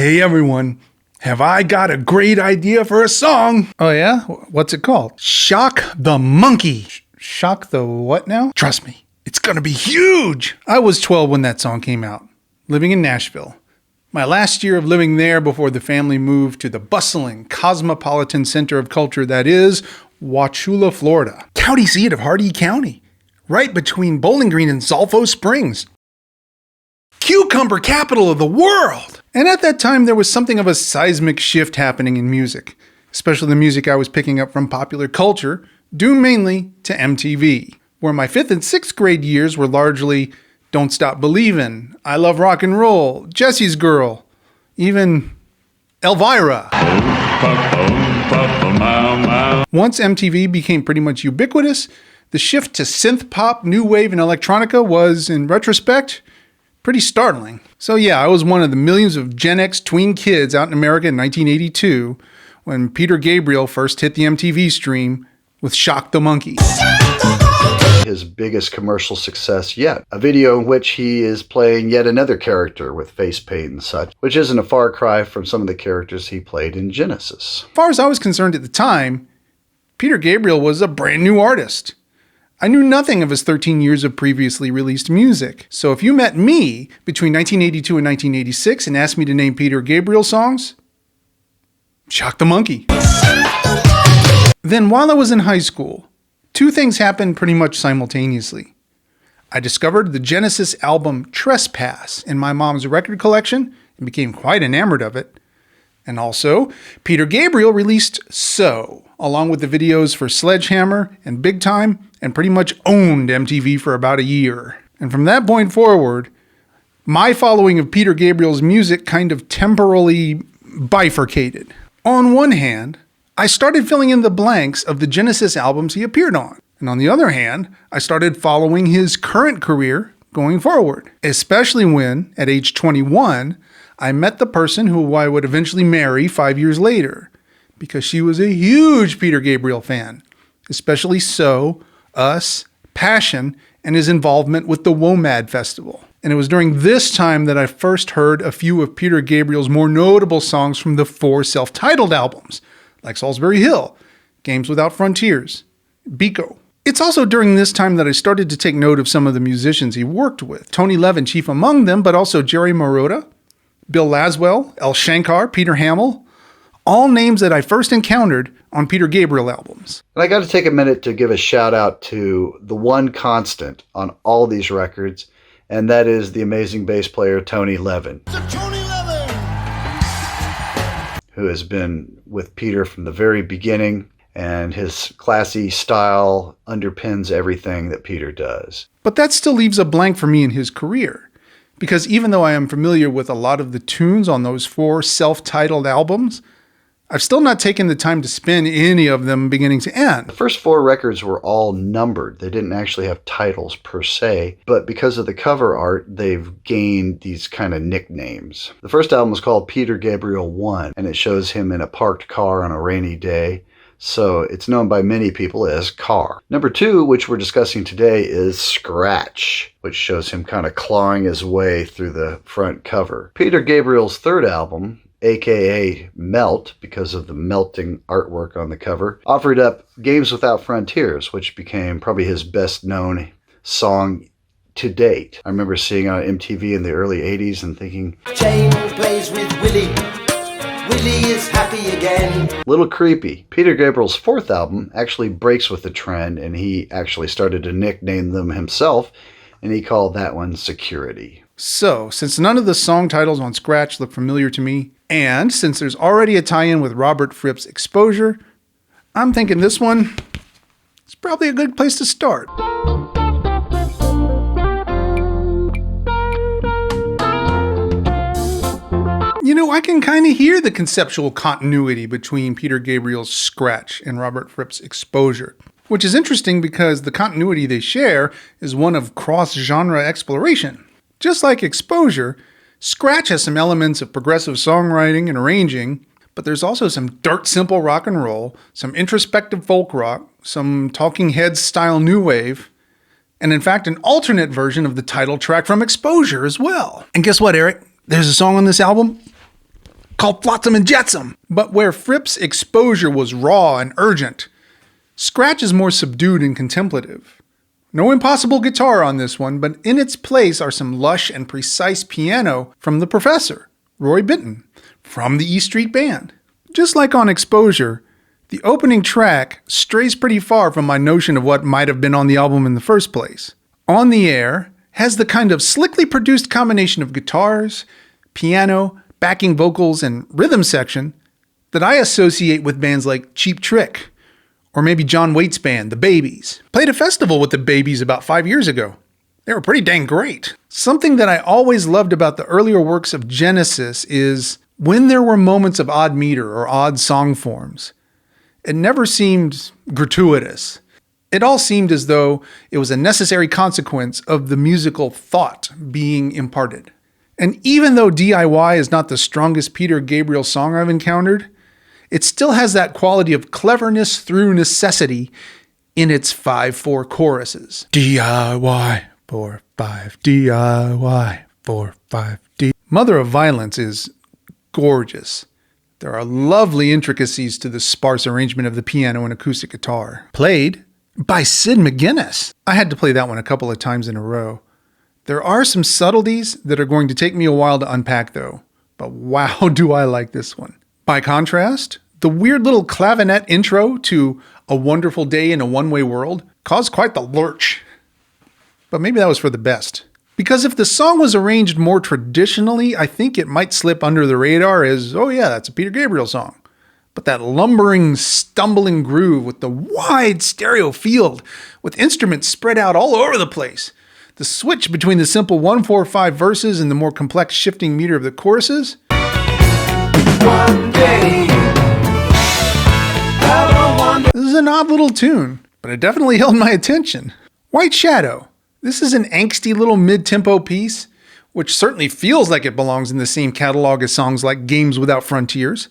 Hey everyone, have I got a great idea for a song? Oh yeah? What's it called? Shock the Monkey. Shock the what now? Trust me, it's gonna be huge. I was 12 when that song came out, living in Nashville. My last year of living there before the family moved to the bustling, cosmopolitan center of culture that is Wauchula, Florida. County seat of Hardee County, right between Bowling Green and Sulphur Springs. Cucumber capital of the world. And at that time, there was something of a seismic shift happening in music, especially the music I was picking up from popular culture, due mainly to MTV, where my 5th and 6th grade years were largely Don't Stop Believin', I Love Rock and Roll, Jesse's Girl, even Elvira. Once MTV became pretty much ubiquitous, the shift to synth pop, new wave, and electronica was, in retrospect, pretty startling. So yeah, I was one of the millions of Gen X tween kids out in America in 1982 when Peter Gabriel first hit the MTV stream with Shock the Monkey. His biggest commercial success yet, a video in which he is playing yet another character with face paint and such, which isn't a far cry from some of the characters he played in Genesis. As far as I was concerned at the time, Peter Gabriel was a brand new artist. I knew nothing of his 13 years of previously released music. So if you met me between 1982 and 1986 and asked me to name Peter Gabriel songs, Shock the Monkey. Then while I was in high school, two things happened pretty much simultaneously. I discovered the Genesis album Trespass in my mom's record collection and became quite enamored of it. And also, Peter Gabriel released So, along with the videos for Sledgehammer and Big Time, and pretty much owned MTV for about a year. And from that point forward, my following of Peter Gabriel's music kind of temporally bifurcated. On one hand, I started filling in the blanks of the Genesis albums he appeared on. And on the other hand, I started following his current career going forward, especially when, at age 21, I met the person who I would eventually marry 5 years later, because she was a huge Peter Gabriel fan, especially So, Us, Passion, and his involvement with the WOMAD Festival. And it was during this time that I first heard a few of Peter Gabriel's more notable songs from the 4 self-titled albums, like Salisbury Hill, Games Without Frontiers, Biko. It's also during this time that I started to take note of some of the musicians he worked with, Tony Levin chief among them, but also Jerry Marotta, Bill Laswell, El Shankar, Peter Hamill, all names that I first encountered on Peter Gabriel albums. And I got to take a minute to give a shout out to the one constant on all these records, and that is the amazing bass player Tony Levin, who has been with Peter from the very beginning, and his classy style underpins everything that Peter does. But that still leaves a blank for me in his career, because even though I am familiar with a lot of the tunes on those 4 self-titled albums, I've still not taken the time to spin any of them beginning to end. The first 4 records were all numbered. They didn't actually have titles per se, but because of the cover art, they've gained these kind of nicknames. The first album was called Peter Gabriel 1, and it shows him in a parked car on a rainy day. So it's known by many people as Car. Number 2, which we're discussing today, is Scratch, which shows him kind of clawing his way through the front cover. Peter Gabriel's 3rd album, aka Melt, because of the melting artwork on the cover, offered up Games Without Frontiers, which became probably his best known song to date. I remember seeing it on MTV in the early 80s and thinking, Jane plays with Willie. Willie is happy again. Little creepy. Peter Gabriel's 4th album actually breaks with the trend, and he actually started to nickname them himself, and he called that one Security. So, since none of the song titles on Scratch look familiar to me, and since there's already a tie-in with Robert Fripp's Exposure, I'm thinking this one is probably a good place to start. You know, I can kind of hear the conceptual continuity between Peter Gabriel's Scratch and Robert Fripp's Exposure, which is interesting because the continuity they share is one of cross-genre exploration. Just like Exposure, Scratch has some elements of progressive songwriting and arranging, but there's also some dirt simple rock and roll, some introspective folk rock, some Talking Heads style new wave, and in fact an alternate version of the title track from Exposure as well. And guess what, Eric? There's a song on this album called Flotsam and Jetsam. But where Fripp's exposure was raw and urgent, Scratch is more subdued and contemplative. No impossible guitar on this one, but in its place are some lush and precise piano from the professor, Roy Bittan, from the E Street Band. Just like on Exposure, the opening track strays pretty far from my notion of what might have been on the album in the first place. On the Air has the kind of slickly produced combination of guitars, piano, backing vocals, and rhythm section that I associate with bands like Cheap Trick, or maybe John Waite's band, The Babies. Played a festival with The Babies about 5 years ago. They were pretty dang great. Something that I always loved about the earlier works of Genesis is when there were moments of odd meter or odd song forms, it never seemed gratuitous. It all seemed as though it was a necessary consequence of the musical thought being imparted. And even though DIY is not the strongest Peter Gabriel song I've encountered, it still has that quality of cleverness through necessity in its 5/4 choruses. DIY 4/5, DIY 4/5, D. Mother of Violence is gorgeous. There are lovely intricacies to the sparse arrangement of the piano and acoustic guitar. Played by Sid McGuinness. I had to play that one a couple of times in a row. There are some subtleties that are going to take me a while to unpack though, but wow, do I like this one. By contrast, the weird little clavinet intro to A Wonderful Day in a One-Way World caused quite the lurch. But maybe that was for the best. Because if the song was arranged more traditionally, I think it might slip under the radar as, oh yeah, that's a Peter Gabriel song. But that lumbering, stumbling groove with the wide stereo field, with instruments spread out all over the place, the switch between the simple 1-4-5 verses and the more complex shifting meter of the choruses. One day, This is an odd little tune, but it definitely held my attention. White Shadow. This is an angsty little mid-tempo piece, which certainly feels like it belongs in the same catalog as songs like Games Without Frontiers.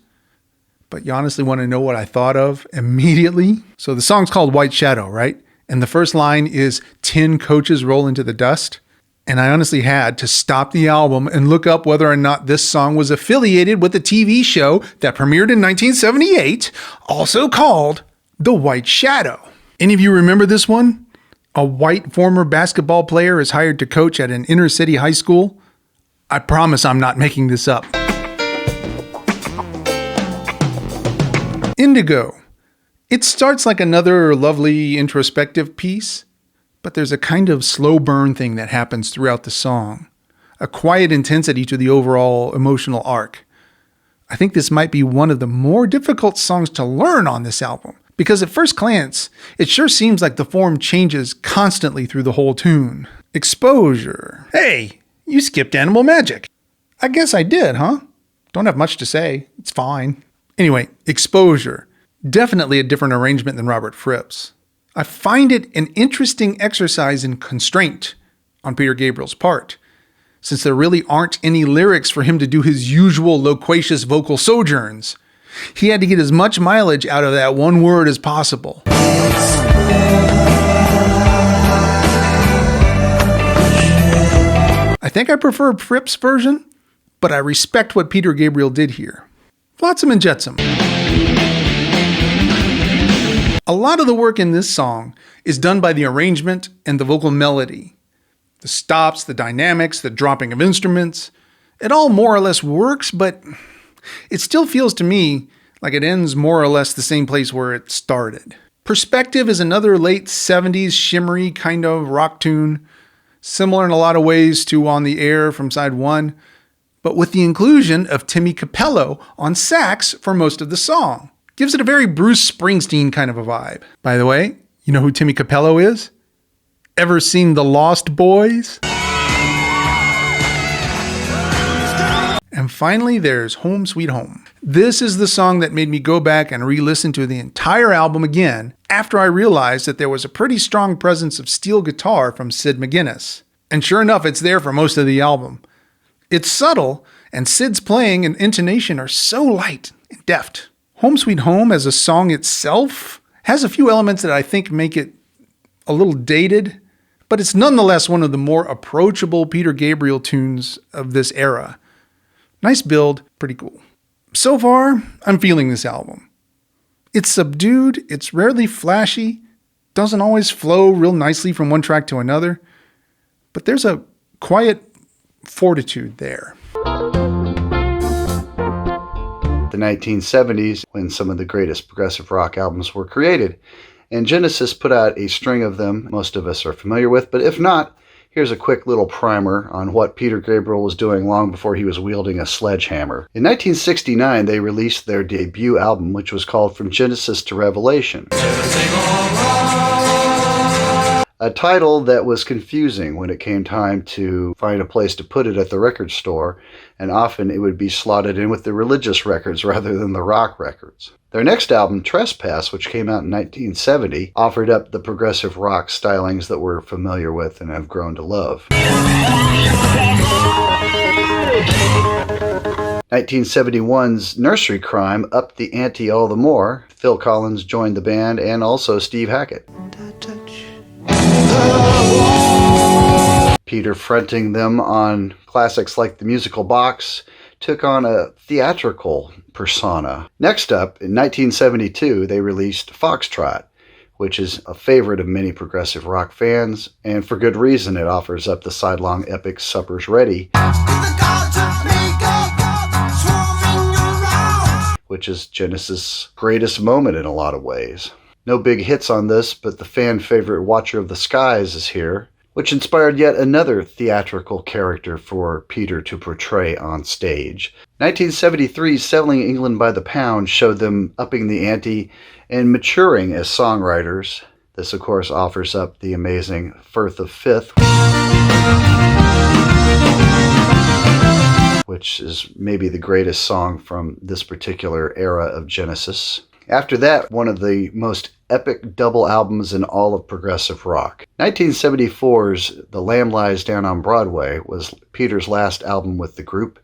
But you honestly want to know what I thought of immediately? So the song's called White Shadow, right? And the first line is 10 coaches roll into the dust. And I honestly had to stop the album and look up whether or not this song was affiliated with a TV show that premiered in 1978, also called The White Shadow. Any of you remember this one? A white former basketball player is hired to coach at an inner city high school. I promise I'm not making this up. Indigo. It starts like another lovely introspective piece, but there's a kind of slow burn thing that happens throughout the song, a quiet intensity to the overall emotional arc. I think this might be one of the more difficult songs to learn on this album, because at first glance, it sure seems like the form changes constantly through the whole tune. Exposure. Hey, you skipped Animal Magic. I guess I did, huh? Don't have much to say. It's fine. Anyway, Exposure. Definitely a different arrangement than Robert Fripp's. I find it an interesting exercise in constraint on Peter Gabriel's part, since there really aren't any lyrics for him to do his usual loquacious vocal sojourns. He had to get as much mileage out of that one word as possible. I think I prefer Fripp's version, but I respect what Peter Gabriel did here. Flotsam and Jetsam. A lot of the work in this song is done by the arrangement and the vocal melody. The stops, the dynamics, the dropping of instruments, it all more or less works, but it still feels to me like it ends more or less the same place where it started. Perspective is another late 70s shimmery kind of rock tune, similar in a lot of ways to On the Air from side 1, but with the inclusion of Timmy Capello on sax for most of the song. Gives it a very Bruce Springsteen kind of a vibe. By the way, you know who Timmy Capello is? Ever seen The Lost Boys? And finally, there's Home Sweet Home. This is the song that made me go back and re-listen to the entire album again after I realized that there was a pretty strong presence of steel guitar from Sid McGuinness. And sure enough, it's there for most of the album. It's subtle, and Sid's playing and intonation are so light and deft. Home Sweet Home as a song itself has a few elements that I think make it a little dated, but it's nonetheless one of the more approachable Peter Gabriel tunes of this era. Nice build, pretty cool. So far, I'm feeling this album. It's subdued, it's rarely flashy, doesn't always flow real nicely from one track to another, but there's a quiet fortitude there. The 1970s, when some of the greatest progressive rock albums were created, and Genesis put out a string of them most of us are familiar with, but if not, here's a quick little primer on what Peter Gabriel was doing long before he was wielding a sledgehammer. In 1969, they released their debut album, which was called From Genesis to Revelation. A title that was confusing when it came time to find a place to put it at the record store, and often it would be slotted in with the religious records rather than the rock records. Their next album, Trespass, which came out in 1970, offered up the progressive rock stylings that we're familiar with and have grown to love. 1971's Nursery Crime upped the ante all the more. Phil Collins joined the band, and also Steve Hackett. Peter, fronting them on classics like The Musical Box, took on a theatrical persona. Next up, in 1972, they released Foxtrot, which is a favorite of many progressive rock fans, and for good reason. It offers up the sidelong epic Supper's Ready, which is Genesis' greatest moment in a lot of ways. No big hits on this, but the fan favorite Watcher of the Skies is here, which inspired yet another theatrical character for Peter to portray on stage. 1973's Selling England by the Pound showed them upping the ante and maturing as songwriters. This, of course, offers up the amazing Firth of Fifth, which is maybe the greatest song from this particular era of Genesis. After that, one of the most epic double albums in all of progressive rock. 1974's The Lamb Lies Down on Broadway was Peter's last album with the group.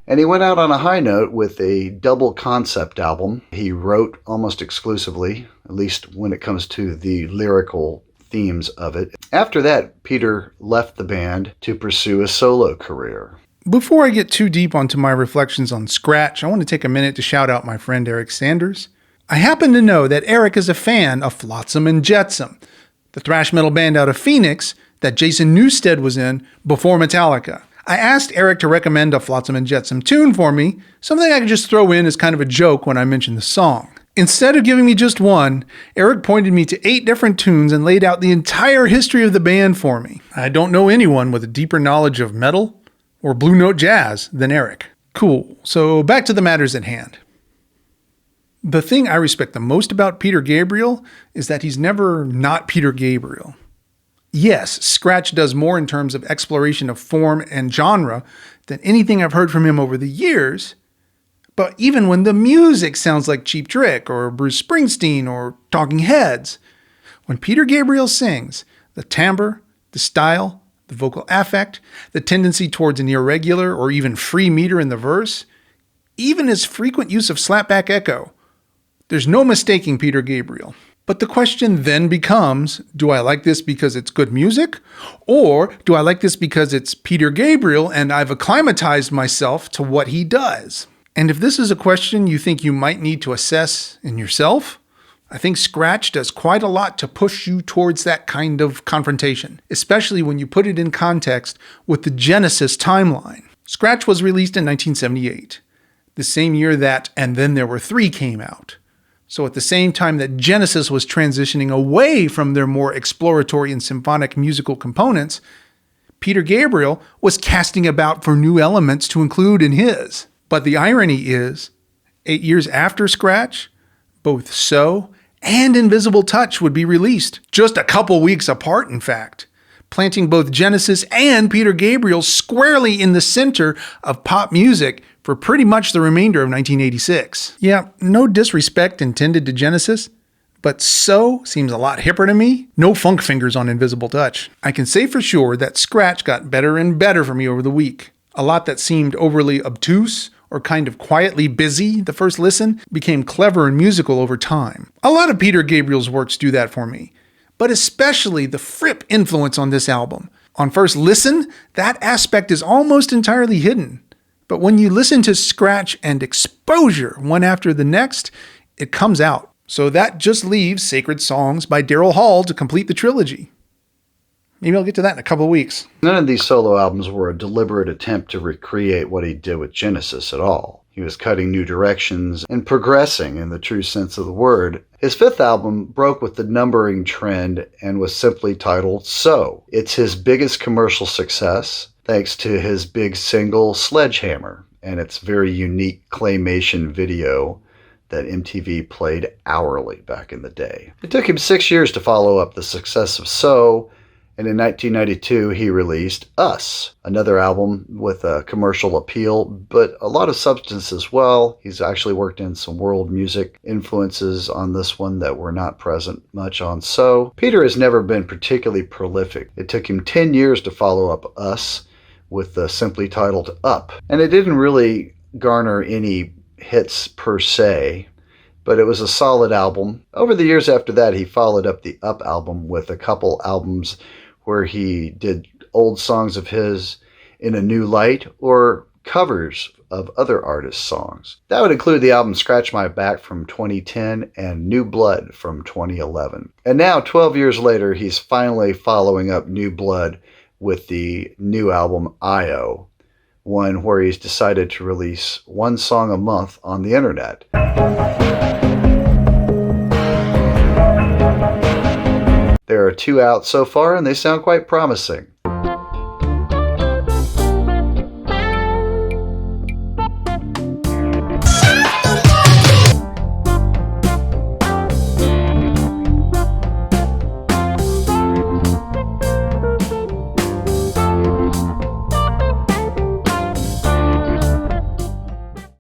And he went out on a high note with a double concept album he wrote almost exclusively, at least when it comes to the lyrical themes of it. After that, Peter left the band to pursue a solo career. Before I get too deep onto my reflections on Scratch, I want to take a minute to shout out my friend Eric Sanders. I happen to know that Eric is a fan of Flotsam and Jetsam, the thrash metal band out of Phoenix that Jason Newsted was in before Metallica. I asked Eric to recommend a Flotsam and Jetsam tune for me, something I could just throw in as kind of a joke when I mention the song. Instead of giving me just one, Eric pointed me to 8 different tunes and laid out the entire history of the band for me. I don't know anyone with a deeper knowledge of metal or Blue Note jazz than Eric. Cool, so back to the matters at hand. The thing I respect the most about Peter Gabriel is that he's never not Peter Gabriel. Yes, Scratch does more in terms of exploration of form and genre than anything I've heard from him over the years, but even when the music sounds like Cheap Trick or Bruce Springsteen or Talking Heads, when Peter Gabriel sings, the timbre, the style, the vocal affect, the tendency towards an irregular or even free meter in the verse, even his frequent use of slapback echo, there's no mistaking Peter Gabriel. But the question then becomes, do I like this because it's good music? Or do I like this because it's Peter Gabriel and I've acclimatized myself to what he does? And if this is a question you think you might need to assess in yourself, I think Scratch does quite a lot to push you towards that kind of confrontation, especially when you put it in context with the Genesis timeline. Scratch was released in 1978, the same year that And Then There Were Three came out. So at the same time that Genesis was transitioning away from their more exploratory and symphonic musical components, Peter Gabriel was casting about for new elements to include in his. But the irony is, 8 years after Scratch, both So and Invisible Touch would be released, just a couple weeks apart in fact, planting both Genesis and Peter Gabriel squarely in the center of pop music for pretty much the remainder of 1986. Yeah, no disrespect intended to Genesis, but So seems a lot hipper to me. No funk fingers on Invisible Touch. I can say for sure that Scratch got better and better for me over the week. A lot that seemed overly obtuse or kind of quietly busy the first listen became clever and musical over time. A lot of Peter Gabriel's works do that for me, but especially the Fripp influence on this album. On first listen, that aspect is almost entirely hidden. But when you listen to Scratch and Exposure one after the next, it comes out. So that just leaves Sacred Songs by Daryl Hall to complete the trilogy. Maybe I'll get to that in a couple of weeks. None of these solo albums were a deliberate attempt to recreate what he did with Genesis at all. He was cutting new directions and progressing in the true sense of the word. His fifth album broke with the numbering trend and was simply titled So. It's his biggest commercial success, thanks to his big single Sledgehammer and its very unique claymation video that MTV played hourly back in the day. It took him 6 years to follow up the success of So, and in 1992 he released Us, another album with a commercial appeal, but a lot of substance as well. He's actually worked in some world music influences on this one that were not present much on So. Peter has never been particularly prolific. It took him 10 years to follow up Us with the simply titled Up, and it didn't really garner any hits per se, but it was a solid album. Over the years after that, he followed up the Up album with a couple albums where he did old songs of his in a new light or covers of other artists' songs. That would include the album Scratch My Back from 2010 and New Blood from 2011. And now, 12 years later, he's finally following up New Blood with the new album I.O., one where he's decided to release one song a month on the internet. There are 2 out so far, and they sound quite promising.